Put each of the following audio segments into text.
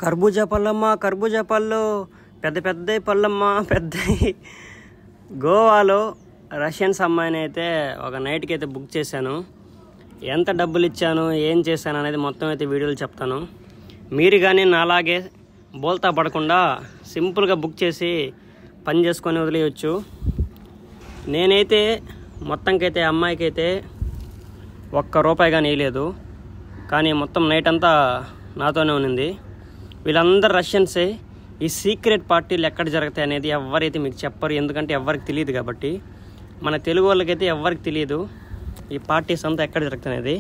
కర్బూజా పళ్ళమ్మ, కర్బూజా పళ్ళు, పెద్ద పెద్ద పళ్ళమ్మ, పెద్ద. గోవాలో రష్యన్స్ అమ్మాయిని అయితే ఒక నైట్కి అయితే బుక్ చేశాను. ఎంత డబ్బులు ఇచ్చాను, ఏం చేశాను అనేది మొత్తం అయితే వీడియోలు చెప్తాను. మీరు కానీ నాలాగే బోల్తా పడకుండా సింపుల్గా బుక్ చేసి పని చేసుకొని వదిలేయచ్చు. నేనైతే మొత్తంకైతే అమ్మాయికి అయితే ₹1 కానీ వేయలేదు, కానీ మొత్తం నైట్ అంతా నాతోనే ఉన్నింది. వీళ్ళందరూ రష్యన్సే. ఈ సీక్రెట్ పార్టీలు ఎక్కడ జరుగుతాయి అనేది ఎవరైతే మీకు చెప్పరు, ఎందుకంటే ఎవరికి తెలియదు కాబట్టి. మన తెలుగు వాళ్ళకైతే ఎవరికి తెలియదు ఈ పార్టీస్ అంతా ఎక్కడ జరుగుతాయి అనేది.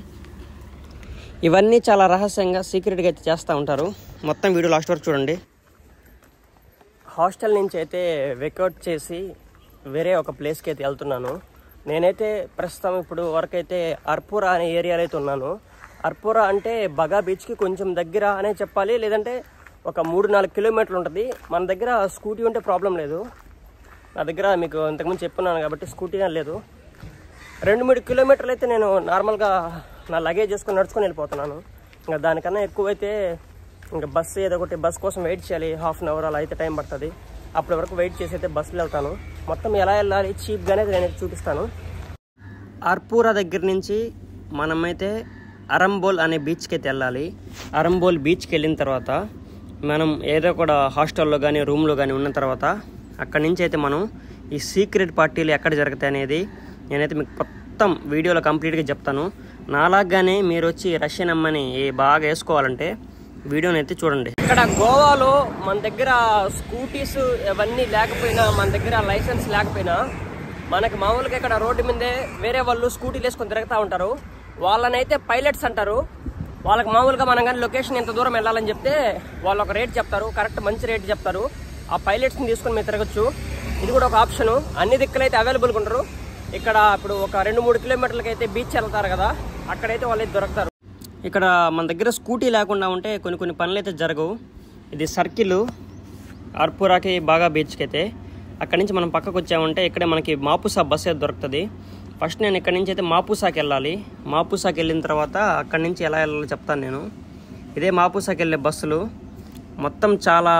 ఇవన్నీ చాలా రహస్యంగా సీక్రెట్గా అయితే చేస్తూ ఉంటారు. మొత్తం వీడియో లాస్ట్ వరకు చూడండి. హాస్టల్ నుంచి అయితే వెకౌట్ చేసి వేరే ఒక ప్లేస్కి అయితే వెళ్తున్నాను. నేనైతే ప్రస్తుతం ఇప్పుడు వరకు అయితే అర్పురా అనే ఏరియాలో అయితే ఉన్నాను. అర్పురా అంటే బగా బీచ్కి కొంచెం దగ్గర అనే చెప్పాలి, లేదంటే ఒక 3-4 కిలోమీటర్లు ఉంటుంది. మన దగ్గర స్కూటీ ఉంటే ప్రాబ్లం లేదు. నా దగ్గర మీకు ఇంతకుముందు చెప్పున్నాను కాబట్టి స్కూటీ లేదు. 2-3 కిలోమీటర్లు అయితే నేను నార్మల్గా నా లగేజ్ చేసుకొని నడుచుకొని వెళ్ళిపోతున్నాను. ఇంకా దానికన్నా ఎక్కువైతే ఇంకా బస్సు ఏదో ఒకటి బస్ కోసం వెయిట్ చేయాలి. ½ అన్ అవర్ అలా అయితే టైం పడుతుంది. అప్పటి వరకు వెయిట్ చేసి అయితే బస్సులో వెళ్తాను. మొత్తం ఎలా వెళ్ళాలి చీప్గానే నేనైతే చూపిస్తాను. అర్పురా దగ్గర నుంచి మనమైతే అరంబోల్ అనే బీచ్కి అయితే వెళ్ళాలి. అరంబోల్ బీచ్కి వెళ్ళిన తర్వాత మనం ఏదో కూడా హాస్టల్లో కానీ రూమ్లో కానీ ఉన్న తర్వాత అక్కడి నుంచి అయితే మనం ఈ సీక్రెట్ పార్టీలు ఎక్కడ జరుగుతాయి అనేది నేనైతే మీకు మొత్తం వీడియోలో కంప్లీట్గా చెప్తాను. నాలాగానే మీరు వచ్చి రష్యన్ అమ్మని బాగా వేసుకోవాలంటే వీడియోని అయితే చూడండి. ఇక్కడ గోవాలో మన దగ్గర స్కూటీస్ ఇవన్నీ లేకపోయినా, మన దగ్గర లైసెన్స్ లేకపోయినా, మనకి మామూలుగా ఇక్కడ రోడ్డు మీదే వేరే వాళ్ళు స్కూటీలు వేసుకొని తిరుగుతూ ఉంటారు. వాళ్ళనైతే పైలట్స్ అంటారు. వాళ్ళకి మామూలుగా మనం కానీ లొకేషన్ ఎంత దూరం వెళ్ళాలని చెప్తే వాళ్ళు ఒక రేట్ చెప్తారు, కరెక్ట్ మంచి రేట్ చెప్తారు. ఆ పైలట్స్ని తీసుకొని మీరు తిరగచ్చు. ఇది కూడా ఒక ఆప్షను. అన్ని దిక్కులైతే అవైలబుల్గా ఉంటారు. ఇక్కడ ఇప్పుడు ఒక 2-3 కిలోమీటర్లకి అయితే బీచ్ వెళ్తారు కదా, అక్కడైతే వాళ్ళైతే దొరుకుతారు. ఇక్కడ మన దగ్గర స్కూటీ లేకుండా ఉంటే కొన్ని పనులు అయితే జరగవు. ఇది సర్కిల్ అర్పురాకి బాగా బీచ్కి అయితే. అక్కడి నుంచి మనం పక్కకు వచ్చామంటే ఇక్కడే మనకి మాపుసా బస్ అయితే దొరుకుతుంది. ఫస్ట్ నేను ఇక్కడి నుంచి అయితే మాపుసాకి వెళ్ళాలి. మాపుసాకి వెళ్ళిన తర్వాత అక్కడి నుంచి ఎలా వెళ్ళాలో చెప్తాను నేను. ఇదే మాపుసాకి వెళ్ళే బస్సులు. మొత్తం చాలా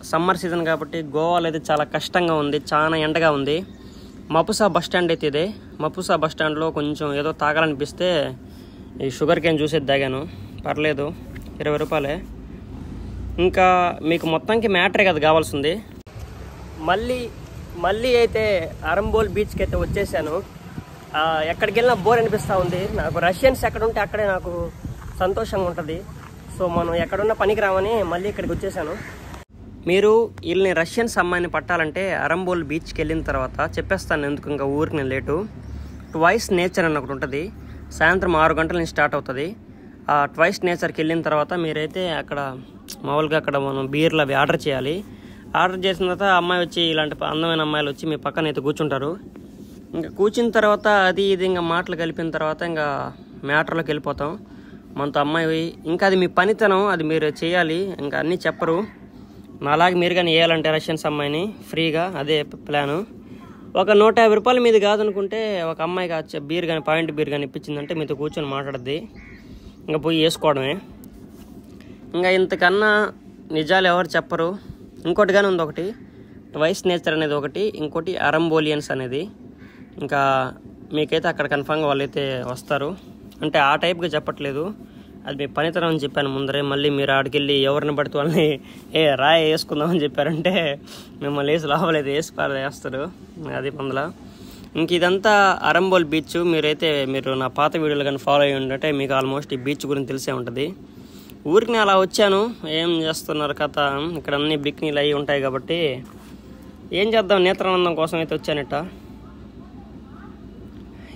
సమ్మర్ సీజన్ కాబట్టి గోవాలో అయితే చాలా కష్టంగా ఉంది, చాలా ఎండగా ఉంది. మాపుసా బస్ స్టాండ్ అయితే ఇదే. మాపుసా బస్ స్టాండ్లో కొంచెం ఏదో తాగాలనిపిస్తే ఈ షుగర్ క్యాన్ జ్యూస్ అయితే తాగాను. పర్లేదు, ₹20. ఇంకా మీకు మొత్తానికి మ్యాటరే కదా కావాల్సింది. మళ్ళీ అయితే అరంబోల్ బీచ్కి అయితే వచ్చేసాను. ఎక్కడికి వెళ్ళినా బోర్ అనిపిస్తూ ఉంది. నాకు రష్యన్స్ ఎక్కడ ఉంటే అక్కడే నాకు సంతోషంగా ఉంటుంది. సో మనం ఎక్కడున్న పనికి రామని మళ్ళీ ఇక్కడికి వచ్చేసాను. మీరు వీళ్ళని రష్యన్స్ అమ్మాయిని పట్టాలంటే అరంబోల్ బీచ్కి వెళ్ళిన తర్వాత చెప్పేస్తాను ఎందుకు ఇంకా ఊరికి నేను లేటు. ట్వైస్ నేచర్ అని ఒకటి ఉంటుంది. సాయంత్రం 6 గంటల నుంచి స్టార్ట్ అవుతుంది. ఆ ట్వైస్ నేచర్కి వెళ్ళిన తర్వాత మీరైతే అక్కడ మామూలుగా అక్కడ మనం బీర్లు అవి ఆర్డర్ చేయాలి. ఆర్డర్ చేసిన తర్వాత అమ్మాయి వచ్చి ఇలాంటి అందమైన అమ్మాయిలు వచ్చి మీ పక్కన అయితే కూర్చుంటారు. ఇంకా కూర్చున్న తర్వాత అది ఇది ఇంకా మాటలు కలిపిన తర్వాత ఇంకా మ్యాటర్లోకి వెళ్ళిపోతాం. మనతో అమ్మాయి ఇంకా అది మీ పనితనం, అది మీరు చేయాలి. ఇంకా అన్నీ చెప్పరు. నాలాగే మీరు కానీ వేయాలంటే రష్యన్స్ అమ్మాయిని ఫ్రీగా, అదే ప్లాను. ఒక ₹150 మీది కాదనుకుంటే ఒక అమ్మాయికి బీర్ కానీ పాయింట్ బీర్ కానీ ఇప్పించిందంటే మీతో కూర్చొని మాట్లాడద్ది. ఇంకా పోయి వేసుకోవడమే. ఇంకా ఇంతకన్నా నిజాలు ఎవరు చెప్పరు. ఇంకోటి కానీ ఉంది, ఒకటి ట్వైస్ నేచర్ అనేది ఒకటి, ఇంకోటి అరంబోలియన్స్ అనేది. ఇంకా మీకైతే అక్కడ కన్ఫామ్గా వాళ్ళైతే వస్తారు. అంటే ఆ టైప్గా చెప్పట్లేదు, అది మీ పనితనం అని చెప్పాను ముందరే. మళ్ళీ మీరు ఆడికెళ్ళి ఎవరిని పడితే వాళ్ళని రాయి వేసుకుందామని చెప్పారంటే మిమ్మల్ని వేసి లోపలైతే వేస్తారు. అది మందల. ఇంక ఇదంతా అరంబోల్ బీచ్. మీరు నా పాత వీడియోలు కానీ ఫాలో అయ్యి ఉంటే మీకు ఆల్మోస్ట్ ఈ బీచ్ గురించి తెలిసే ఉంటుంది. ఊరికి నేను అలా వచ్చాను. ఏం చేస్తున్నారు కథ, ఇక్కడ అన్ని బిక్నీలు అవి ఉంటాయి కాబట్టి ఏం చేద్దాం, నేత్రానందం కోసం అయితే వచ్చానట.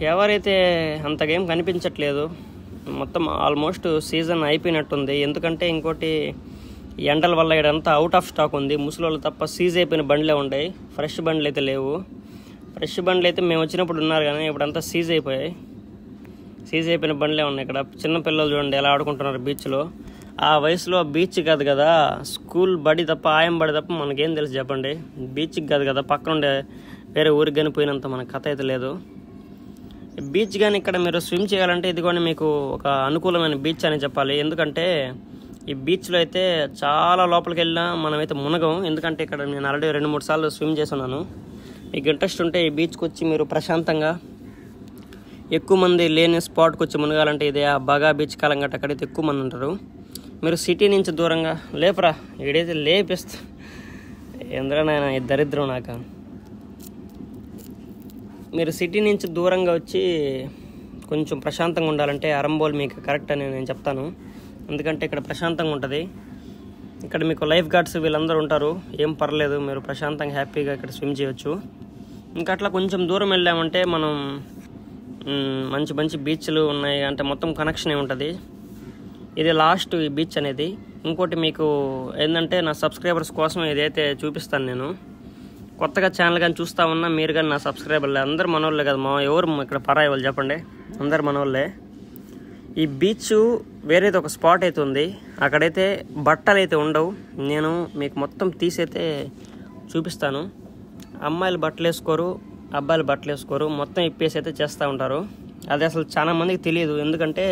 ఎవరైతే అంతగేం కనిపించట్లేదు. మొత్తం ఆల్మోస్ట్ సీజన్ అయిపోయినట్టుంది. ఎందుకంటే ఇంకోటి ఎండల వల్ల ఇక్కడంతా అవుట్ ఆఫ్ స్టాక్ ఉంది. ముసలోళ్ళు తప్ప సీజ్ అయిపోయిన బండ్లే ఉంటాయి, ఫ్రెష్ బండ్లు అయితే లేవు. ఫ్రెష్ బండ్లు అయితే మేము వచ్చినప్పుడు ఉన్నారు, కానీ ఇప్పుడంతా సీజ్ అయిపోయాయి. సీజ్ అయిపోయిన బండ్లే ఉన్నాయి. ఇక్కడ చిన్న పిల్లలు చూడండి ఎలా ఆడుకుంటున్నారు బీచ్లో. ఆ వయసులో బీచ్ కాదు కదా, స్కూల్ బడి తప్ప, ఆయం బడి తప్ప మనకేం తెలుసు చెప్పండి. బీచ్కి కాదు కదా, పక్కన ఉండే వేరే ఊరికి కానీ పోయినంత మన కథ అయితే లేదు. బీచ్ కానీ ఇక్కడ మీరు స్విమ్ చేయాలంటే ఇది కూడా మీకు ఒక అనుకూలమైన బీచ్ అని చెప్పాలి. ఎందుకంటే ఈ బీచ్లో అయితే చాలా లోపలికి వెళ్ళినా మనమైతే మునగం, ఎందుకంటే ఇక్కడ నేను ఆల్రెడీ 2-3 సార్లు స్విమ్ చేస్తున్నాను. మీకు ఇంట్రెస్ట్ ఉంటే ఈ బీచ్కి వచ్చి మీరు ప్రశాంతంగా ఎక్కువ మంది లేని స్పాట్కి వచ్చి మునగాలంటే ఇదే ఆ బాగా బీచ్ కాలంగట్ట, అక్కడైతే ఎక్కువ మంది ఉంటారు. మీరు సిటీ నుంచి దూరంగా లేపరా ఈడైతే లేపిస్తా ఎందుకనైనా ఈ దరిద్రం నాక. మీరు సిటీ నుంచి దూరంగా వచ్చి కొంచెం ప్రశాంతంగా ఉండాలంటే అరంబోల్ మీకు కరెక్ట్ అని నేను చెప్తాను. ఎందుకంటే ఇక్కడ ప్రశాంతంగా ఉంటుంది. ఇక్కడ మీకు లైఫ్ గార్డ్స్ వీళ్ళందరూ ఉంటారు, ఏం పర్లేదు, మీరు ప్రశాంతంగా హ్యాపీగా ఇక్కడ స్విమ్ చేయొచ్చు. ఇంకా అట్లా కొంచెం దూరం వెళ్ళామంటే మనం మంచి మంచి బీచ్లు ఉన్నాయి, అంటే మొత్తం కనెక్షన్ ఉంటుంది. ఇది లాస్ట్ ఈ బీచ్ అనేది. ఇంకోటి మీకు ఏంటంటే నా సబ్స్క్రైబర్స్ కోసం ఇదైతే చూపిస్తాను నేను. కొత్తగా ఛానల్ కానీ చూస్తూ ఉన్నా మీరు కానీ నా సబ్స్క్రైబర్లే, అందరు మనోళ్ళే కదా, మా ఎవరు ఇక్కడ పరాయి వాళ్ళు చెప్పండి, అందరు మనోళ్ళే. ఈ బీచ్ వేరేది ఒక స్పాట్ అయితే ఉంది, అక్కడైతే బట్టలు అయితే ఉండవు. నేను మీకు మొత్తం తీసైతే చూపిస్తాను. అమ్మాయిలు బట్టలు వేసుకోరు, అబ్బాయిలు బట్టలు వేసుకోరు, మొత్తం ఇప్పేసి అయితే చేస్తూ ఉంటారు. అది అసలు చాలా మందికి తెలియదు, ఎందుకంటే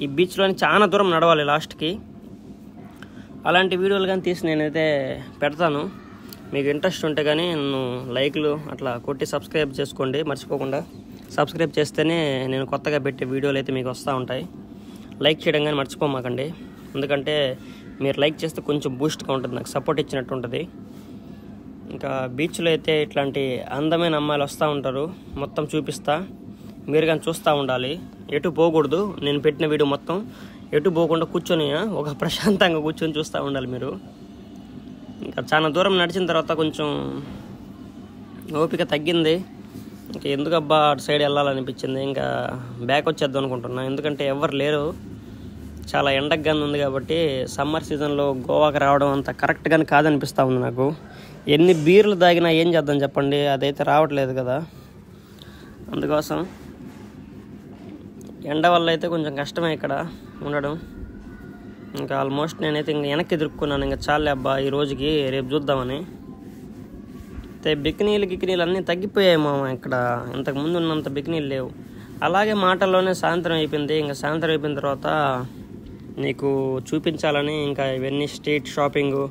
ఈ బీచ్లోని చాలా దూరం నడవాలి లాస్ట్కి. అలాంటి వీడియోలు కానీ తీసి నేనైతే పెడతాను. మీకు ఇంట్రెస్ట్ ఉంటే కానీ నన్ను లైక్లు అట్లా కొట్టి సబ్స్క్రైబ్ చేసుకోండి మర్చిపోకుండా. సబ్స్క్రైబ్ చేస్తేనే నేను కొత్తగా పెట్టే వీడియోలు అయితే మీకు వస్తూ ఉంటాయి. లైక్ చేయడం కానీ మర్చిపోమాకండి, ఎందుకంటే మీరు లైక్ చేస్తే కొంచెం బూస్ట్గా ఉంటుంది, నాకు సపోర్ట్ ఇచ్చినట్టు ఉంటుంది. ఇంకా బీచ్లో అయితే ఇట్లాంటి అందమైన అమ్మాయిలు వస్తూ ఉంటారు, మొత్తం చూపిస్తా, మీరు కానీ చూస్తూ ఉండాలి, ఎటు పోకూడదు. నేను పెట్టిన వీడియో మొత్తం ఎటు పోకుండా కూర్చొని ఒక ప్రశాంతంగా కూర్చొని చూస్తూ ఉండాలి మీరు. ఇంకా చాలా దూరం నడిచిన తర్వాత కొంచెం ఓపిక తగ్గింది, ఇంకా ఎందుకు అబ్బా అటు సైడ్ వెళ్ళాలనిపించింది. ఇంకా బ్యాక్ వచ్చేద్దాం అనుకుంటున్నా, ఎందుకంటే ఎవరు లేరు, చాలా ఎండగా ఉంది కాబట్టి. సమ్మర్ సీజన్లో గోవాకి రావడం అంత కరెక్ట్గానే కాదనిపిస్తూ ఉంది నాకు. ఎన్ని బీర్లు తాగినా ఏం చేద్దాం చెప్పండి, అదైతే రావట్లేదు కదా. అందుకోసం ఎండ వల్ల అయితే కొంచెం కష్టమే ఇక్కడ ఉండడం. ఇంకా ఆల్మోస్ట్ నేనైతే ఇంక వెనక్కి తిరుక్కున్నాను, ఇంకా చాలే అబ్బా ఈ రోజుకి, రేపు చూద్దామని. అయితే బికినీలు అన్నీ తగ్గిపోయాయి మామ, ఇక్కడ ఇంతకుముందు ఉన్నంత బికినీలు లేవు. అలాగే మాటల్లోనే సాయంత్రం అయిపోయింది. ఇంకా సాయంత్రం అయిపోయిన తర్వాత నీకు చూపించాలని ఇంకా ఇవన్నీ స్ట్రీట్ షాపింగు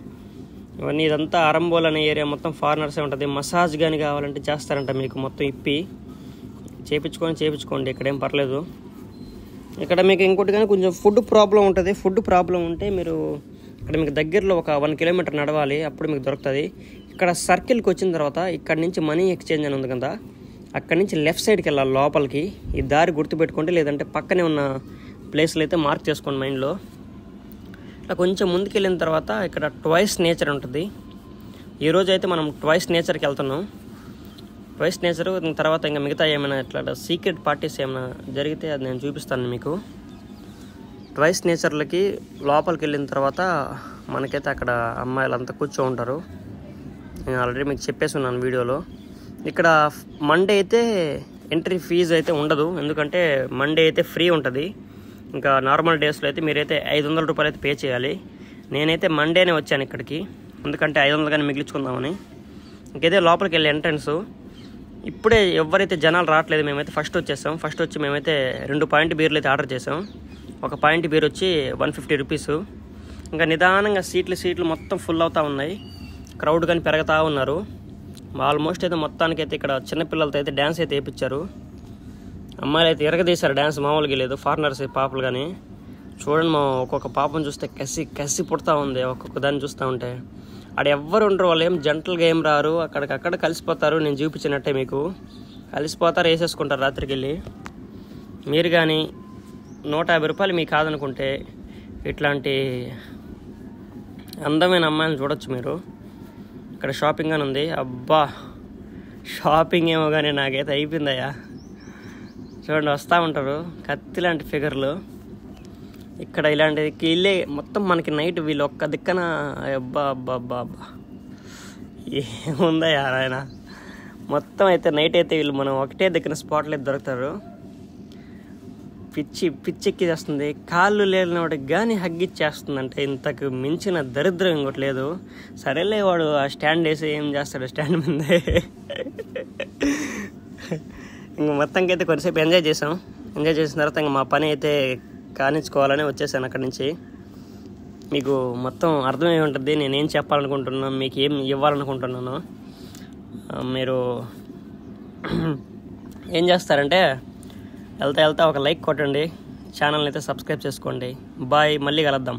ఇవన్నీ, ఇదంతా అరంబోల్ అనే ఏరియా మొత్తం ఫారినర్సే ఉంటుంది. మసాజ్ కానీ కావాలంటే చేస్తారంట, మీకు మొత్తం ఇప్పి చేపించుకోండి, ఇక్కడేం పర్లేదు. ఇక్కడ మీకు ఇంకోటి కానీ కొంచెం ఫుడ్ ప్రాబ్లం ఉంటుంది. ఫుడ్ ప్రాబ్లం ఉంటే మీరు ఇక్కడ మీకు దగ్గరలో ఒక 1 కిలోమీటర్ నడవాలి, అప్పుడు మీకు దొరుకుతుంది. ఇక్కడ సర్కిల్కి వచ్చిన తర్వాత ఇక్కడ నుంచి మనీ ఎక్స్చేంజ్ అని ఉంది కదా, అక్కడి నుంచి లెఫ్ట్ సైడ్కి వెళ్ళాలి లోపలికి. ఈ దారి గుర్తుపెట్టుకోండి, లేదంటే పక్కనే ఉన్న ప్లేస్లు అయితే మార్క్ చేసుకోండి మైండ్లో. ఇట్లా కొంచెం ముందుకు వెళ్ళిన తర్వాత ఇక్కడ ట్వైస్ నేచర్ ఉంటుంది. ఈరోజు అయితే మనం ట్వైస్ నేచర్కి వెళ్తున్నాం. ట్వైస్ నేచర్ తర్వాత ఇంకా మిగతా ఏమైనా ఇట్లా సీక్రెట్ పార్టీస్ ఏమైనా జరిగితే అది నేను చూపిస్తాను మీకు. ట్వైస్ నేచర్లకి లోపలికి వెళ్ళిన తర్వాత మనకైతే అక్కడ అమ్మాయిలు అంతా కూర్చో ఉంటారు. నేను ఆల్రెడీ మీకు చెప్పేసి ఉన్నాను వీడియోలో. ఇక్కడ మండే అయితే ఎంట్రీ ఫీజు అయితే ఉండదు, ఎందుకంటే మండే అయితే ఫ్రీ ఉంటుంది. ఇంకా నార్మల్ డేస్లో అయితే మీరైతే 500 రూపాయలు అయితే పే చేయాలి. నేనైతే మండేనే వచ్చాను ఇక్కడికి, ఎందుకంటే 500 కానీ మిగిల్చుకుందామని. ఇంకైతే లోపలికి వెళ్ళే ఎంట్రన్స్. ఇప్పుడే ఎవరైతే జనాలు రావట్లేదు, మేమైతే ఫస్ట్ వచ్చేసాం. ఫస్ట్ వచ్చి మేమైతే 2 పాయింట్ బీర్లు అయితే ఆర్డర్ చేసాం. ఒక పాయింట్ బీర్ వచ్చి 150 రూపీస్. ఇంకా నిదానంగా సీట్లు మొత్తం ఫుల్ అవుతూ ఉన్నాయి, క్రౌడ్ కానీ పెరుగుతూ ఉన్నారు. ఆల్మోస్ట్ అయితే మొత్తానికైతే ఇక్కడ చిన్నపిల్లలతో అయితే డ్యాన్స్ అయితే వేయించారు. అమ్మాయిలు అయితే ఎరగదీశారు డ్యాన్స్, మామూలుగా లేదు. ఫారినర్స్ పాపలు కానీ చూడండి, మా ఒక్కొక్క పాపను చూస్తే కసి పుడతా ఉంది, ఒక్కొక్క దాన్ని చూస్తూ ఉంటే. ఆడ ఎవ్వరు ఉండరు, వాళ్ళు ఏం జంటలుగా ఏం రారు, అక్కడికక్కడ కలిసిపోతారు. నేను చూపించినట్టే మీకు కలిసిపోతారు, వేసేసుకుంటారు రాత్రికి వెళ్ళి. మీరు కానీ 150 రూపాయలు మీకు కాదనుకుంటే ఇట్లాంటి అందమైన అమ్మాయిని చూడొచ్చు మీరు. ఇక్కడ షాపింగ్ అని ఉంది. అబ్బా షాపింగ్ ఏమో కానీ నాకైతే అయిపోయిందయ్యా. చూడండి వస్తూ ఉంటారు కత్తి లాంటి ఫిగర్లు. ఇక్కడ ఇలాంటి ఇల్లే మొత్తం మనకి నైట్ వీళ్ళు ఒక్క దిక్కన. అబ్బా అబ్బా అబ్బా అబ్బా ఏముందయ్యా ఆయన, మొత్తం అయితే నైట్ అయితే వీళ్ళు మనం ఒకటే దిక్కున స్పాట్లు అయితే దొరుకుతారు. పిచ్చెక్కి చేస్తుంది, కాళ్ళు లేనివాడికి కానీ హగ్గిచ్చేస్తుందంటే ఇంతకు మించిన దరిద్రం ఇంకోటి లేదు. సరేలే వాడు ఆ స్టాండ్ వేసి ఏం చేస్తాడు స్టాండ్ మీదే. ఇంక మొత్తానికి అయితే కొంతసేపు ఎంజాయ్ చేసాం. ఎంజాయ్ చేసిన తర్వాత ఇంకా మా పని అయితే కానించుకోవాలని వచ్చేసాను అక్కడి నుంచి. మీకు మొత్తం అర్థమై ఉంటుంది నేనేం చెప్పాలనుకుంటున్నాను, మీకు ఏం ఇవ్వాలనుకుంటున్నాను. మీరు ఏం చేస్తారంటే వెళ్తా ఒక లైక్ కొట్టండి, ఛానల్ని అయితే సబ్స్క్రైబ్ చేసుకోండి. బాయ్, మళ్ళీ కలుద్దాం.